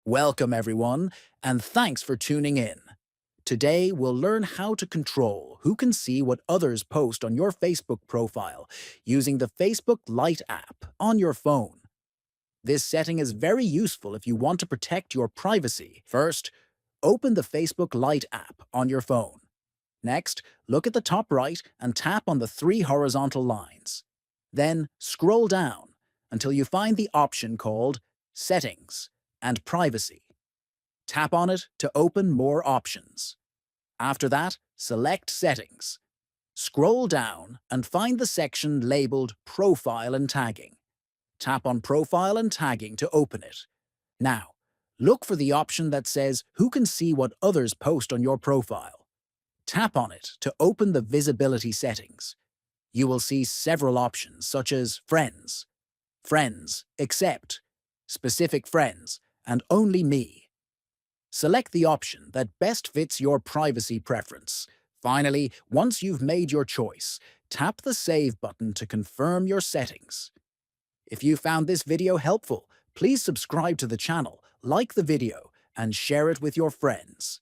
Welcome, everyone, and thanks for tuning in. Today, we'll learn how to control who can see what others post on your Facebook profile using the Facebook Lite app on your phone. This setting is very useful if you want to protect your privacy. First, open the Facebook Lite app on your phone. Next, look at the top right and tap on the three horizontal lines. Then scroll down until you find the option called Settings and Privacy. Tap on it to open more options. After that, select Settings. Scroll down and find the section labeled Profile and Tagging. Tap on Profile and Tagging to open it. Now, look for the option that says Who can see what others post on your profile. Tap on it to open the visibility settings. You will see several options such as Friends, Friends, Accept, Specific Friends, and Only Me. Select the option that best fits your privacy preference. Finally, once you've made your choice, tap the Save button to confirm your settings. If you found this video helpful, please subscribe to the channel, like the video, and share it with your friends.